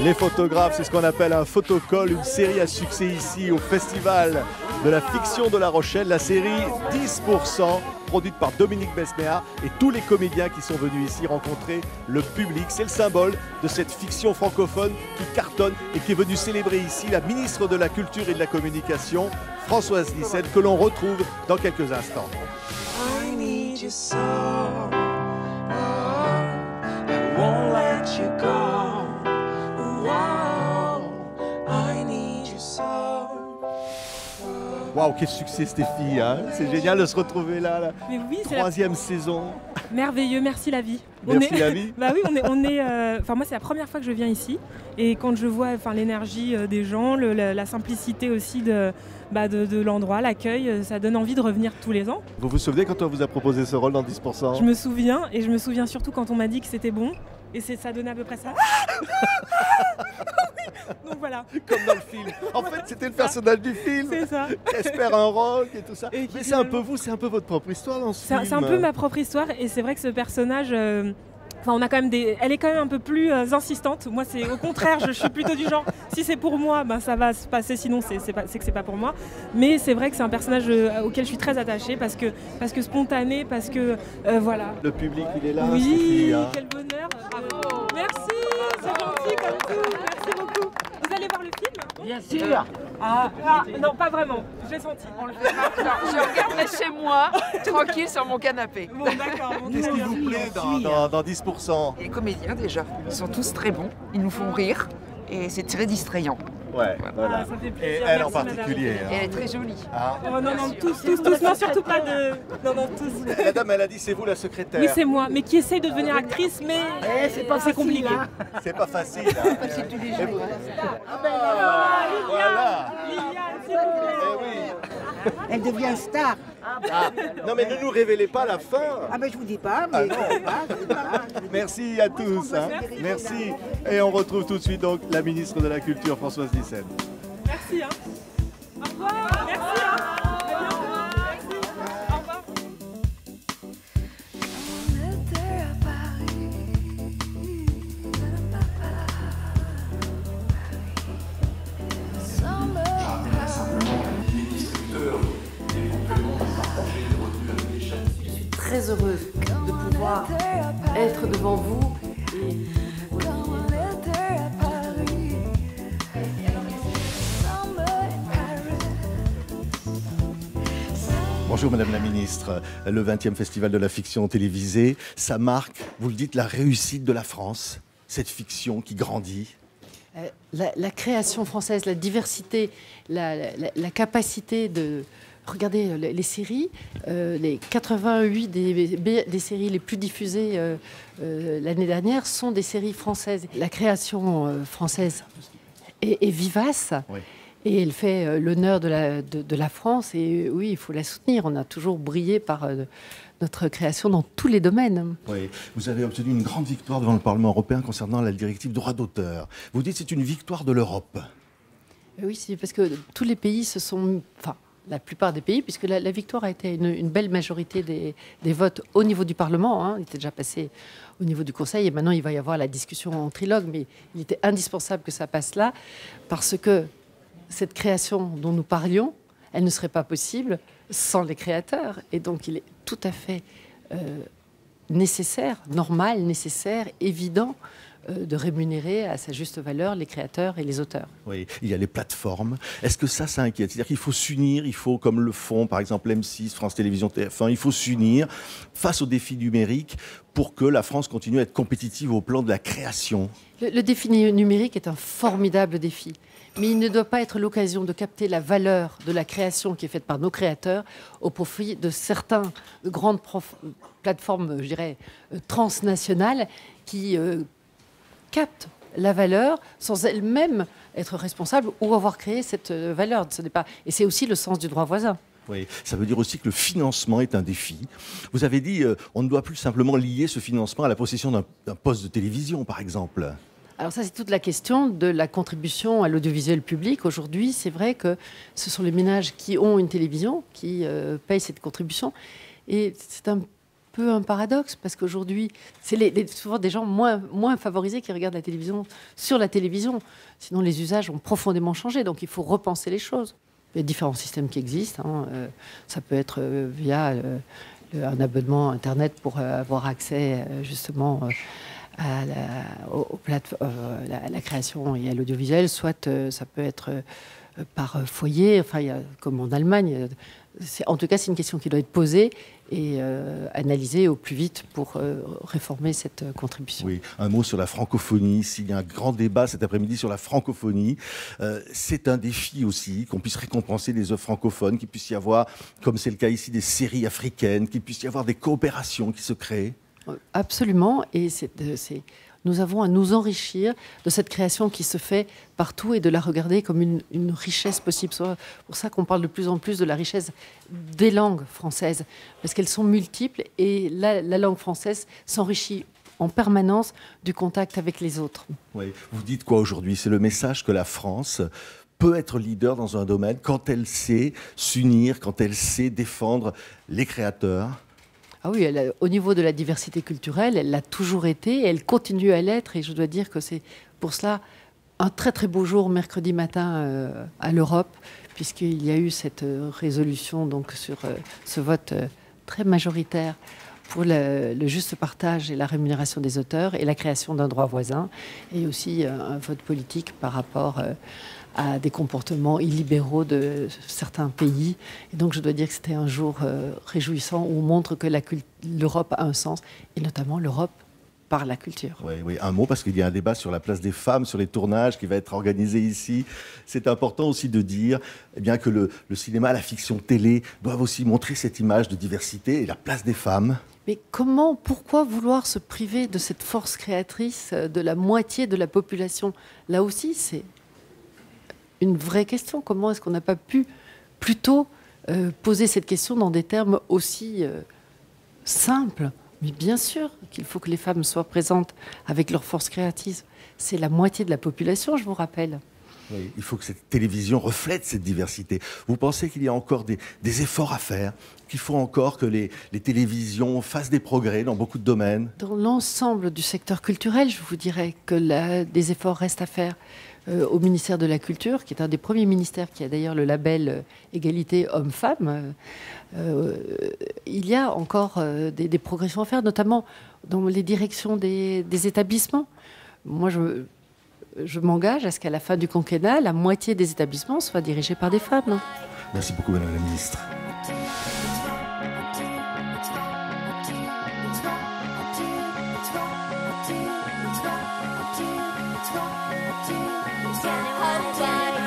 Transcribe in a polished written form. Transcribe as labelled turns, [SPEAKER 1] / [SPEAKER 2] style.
[SPEAKER 1] Les photographes, c'est ce qu'on appelle un photocall, une série à succès ici au Festival de la fiction de La Rochelle. La série 10%, produite par Dominique Besnéard et tous les comédiens qui sont venus ici rencontrer le public. C'est le symbole de cette fiction francophone qui cartonne et qui est venue célébrer ici la ministre de la Culture et de la Communication, Françoise Nyssen, que l'on retrouve dans quelques instants.
[SPEAKER 2] I need you so, oh, I won't let you go, oh, I need you so.
[SPEAKER 1] Waouh, quel succès Stéphie, hein, c'est génial de se retrouver là, la
[SPEAKER 3] Mais oui, c'est
[SPEAKER 1] troisième saison.
[SPEAKER 3] merveilleux, merci la vie.
[SPEAKER 1] Merci la vie.
[SPEAKER 3] Bah oui, enfin moi c'est la première fois que je viens ici et quand je vois l'énergie des gens, la simplicité aussi de l'endroit, l'accueil, ça donne envie de revenir tous les ans.
[SPEAKER 1] Vous vous souvenez quand on vous a proposé ce rôle dans 10%?
[SPEAKER 3] Je me souviens et je me souviens surtout quand on m'a dit que c'était bon et ça donnait à peu près ça. Donc voilà.
[SPEAKER 1] Comme dans le film. En fait, c'était le personnage du film.
[SPEAKER 3] C'est ça.
[SPEAKER 1] Qui espère un rôle et tout ça.
[SPEAKER 3] Et
[SPEAKER 1] Mais c'est un peu vous, c'est un peu votre propre histoire dans ce film.
[SPEAKER 3] C'est un peu ma propre histoire et c'est vrai que ce personnage, on a quand même elle est quand même un peu plus insistante. Moi, c'est au contraire, je suis plutôt du genre, si c'est pour moi, ça va se passer, sinon c'est que c'est pas pour moi. Mais c'est vrai que c'est un personnage auquel je suis très attachée parce que spontané, parce que voilà.
[SPEAKER 1] Le public, il est là.
[SPEAKER 3] Oui,
[SPEAKER 1] Stéphie, hein.
[SPEAKER 3] quel bonheur. Merci, c'est gentil comme tout. Merci beaucoup. Vous allez voir le film?
[SPEAKER 4] Bien sûr.
[SPEAKER 3] Non, pas vraiment. Je l'ai senti.
[SPEAKER 5] On le fait maintenant. Je regarderai chez moi, tranquille sur mon canapé.
[SPEAKER 3] Bon, d'accord.
[SPEAKER 1] Qu'est-ce qui vous plaît dans 10%?
[SPEAKER 5] Les comédiens déjà, ils sont tous très bons, ils nous font rire et c'est très distrayant.
[SPEAKER 1] Ouais, voilà.
[SPEAKER 3] Ça fait
[SPEAKER 1] Et
[SPEAKER 3] plaisir.
[SPEAKER 1] elle en
[SPEAKER 3] Merci,
[SPEAKER 1] particulier.
[SPEAKER 5] Et elle est très jolie.
[SPEAKER 1] Hein.
[SPEAKER 3] Oh non, tous, non, surtout pas de... Non, tous.
[SPEAKER 1] La dame, elle a dit c'est vous la secrétaire.
[SPEAKER 3] Oui, c'est moi, mais qui essaye de devenir actrice, mais c'est compliqué.
[SPEAKER 1] C'est pas facile. Hein. Et vous- Voilà.
[SPEAKER 3] Liliane, s'il vous plaît.
[SPEAKER 1] Eh oui.
[SPEAKER 4] Elle devient star.
[SPEAKER 1] Non mais ne nous révélez pas la fin.
[SPEAKER 4] Ah ben je vous dis pas, mais
[SPEAKER 1] Ah non. Merci à tous. Hein. Merci. Et on retrouve tout de suite donc la ministre de la Culture, Françoise Nyssen.
[SPEAKER 3] Merci. Hein. Au revoir. Merci. Hein. À bientôt. Merci. Au revoir.
[SPEAKER 6] Très heureuse de pouvoir être devant vous.
[SPEAKER 1] Bonjour Madame la Ministre. Le 20e Festival de la fiction télévisée, ça marque, vous le dites, la réussite de la France, cette fiction qui grandit.
[SPEAKER 6] La création française, la diversité, la capacité de... Regardez les séries, les 88 des séries les plus diffusées l'année dernière sont des séries françaises. La création française est vivace.
[SPEAKER 1] Oui.
[SPEAKER 6] Et elle fait l'honneur de la France. Et oui, il faut la soutenir. On a toujours brillé par notre création dans tous les domaines.
[SPEAKER 1] Oui. Vous avez obtenu une grande victoire devant le Parlement européen concernant la directive droit d'auteur. Vous dites que c'est une victoire de l'Europe.
[SPEAKER 6] Oui, c'est parce que tous les pays se sont... Enfin, la plupart des pays, puisque la victoire a été une belle majorité des votes au niveau du Parlement. Hein. Il était déjà passé au niveau du Conseil et maintenant il va y avoir la discussion en trilogue. Mais il était indispensable que ça passe là parce que cette création dont nous parlions, elle ne serait pas possible sans les créateurs. Et donc il est tout à fait nécessaire, normal, nécessaire, évident de rémunérer à sa juste valeur les créateurs et les auteurs.
[SPEAKER 1] Oui, il y a les plateformes. Est-ce que ça inquiète? C'est-à-dire qu'il faut s'unir, il faut, comme le font par exemple M6, France Télévisions, TF1, il faut s'unir face aux défis numériques pour que la France continue à être compétitive au plan de la création.
[SPEAKER 6] Le défi numérique est un formidable défi, mais il ne doit pas être l'occasion de capter la valeur de la création qui est faite par nos créateurs au profit de certaines grandes plateformes, je dirais, transnationales qui captent la valeur sans elles-mêmes être responsables ou avoir créé cette valeur. Ce n'est pas... Et c'est aussi le sens du droit voisin.
[SPEAKER 1] Oui, ça veut dire aussi que le financement est un défi. Vous avez dit on ne doit plus simplement lier ce financement à la possession d'un poste de télévision, par exemple.
[SPEAKER 6] Alors ça, c'est toute la question de la contribution à l'audiovisuel public. Aujourd'hui, c'est vrai que ce sont les ménages qui ont une télévision qui payent cette contribution. Et c'est un peu un paradoxe, parce qu'aujourd'hui, c'est souvent des gens moins favorisés qui regardent la télévision sur la télévision. Sinon, les usages ont profondément changé, donc il faut repenser les choses. Il y a différents systèmes qui existent. Ça peut être via un abonnement Internet pour avoir accès justement à la création et à l'audiovisuel, soit ça peut être par foyer, comme en Allemagne. En tout cas, c'est une question qui doit être posée et analysée au plus vite pour réformer cette contribution.
[SPEAKER 1] Oui, un mot sur la francophonie. S'il y a un grand débat cet après-midi sur la francophonie, c'est un défi aussi, qu'on puisse récompenser les œuvres francophones, qu'il puisse y avoir, comme c'est le cas ici, des séries africaines, qu'il puisse y avoir des coopérations qui se créent.
[SPEAKER 6] Absolument, et nous avons à nous enrichir de cette création qui se fait partout et de la regarder comme une richesse possible. C'est pour ça qu'on parle de plus en plus de la richesse des langues françaises, parce qu'elles sont multiples et la langue française s'enrichit en permanence du contact avec les autres.
[SPEAKER 1] Oui. Vous dites quoi aujourd'hui? C'est le message que la France peut être leader dans un domaine quand elle sait s'unir, quand elle sait défendre les créateurs.
[SPEAKER 6] Ah oui, au niveau de la diversité culturelle, elle l'a toujours été, et elle continue à l'être, et je dois dire que c'est pour cela un très très beau jour mercredi matin à l'Europe, puisqu'il y a eu cette résolution donc, sur ce vote très majoritaire pour le juste partage et la rémunération des auteurs et la création d'un droit voisin, et aussi un vote politique par rapport à des comportements illibéraux de certains pays. Et donc je dois dire que c'était un jour réjouissant où on montre que l'Europe a un sens, et notamment l'Europe par la culture.
[SPEAKER 1] Oui, un mot, parce qu'il y a un débat sur la place des femmes, sur les tournages qui va être organisé ici. C'est important aussi de dire que le cinéma, la fiction télé doivent aussi montrer cette image de diversité et la place des femmes.
[SPEAKER 6] Mais pourquoi vouloir se priver de cette force créatrice de la moitié de la population? Là aussi, c'est une vraie question. Comment est-ce qu'on n'a pas pu plutôt poser cette question dans des termes aussi simples? Mais bien sûr qu'il faut que les femmes soient présentes avec leur force créative. C'est la moitié de la population, je vous rappelle.
[SPEAKER 1] Oui, il faut que cette télévision reflète cette diversité. Vous pensez qu'il y a encore des efforts à faire, qu'il faut encore que les télévisions fassent des progrès dans beaucoup de domaines?
[SPEAKER 6] Dans l'ensemble du secteur culturel, je vous dirais que des efforts restent à faire. Au ministère de la Culture, qui est un des premiers ministères qui a d'ailleurs le label Égalité Hommes-Femmes, il y a encore des progressions à faire, notamment dans les directions des établissements. Moi, je m'engage à ce qu'à la fin du quinquennat, la moitié des établissements soient dirigés par des femmes.
[SPEAKER 1] Merci beaucoup, Madame la Ministre.
[SPEAKER 2] Hot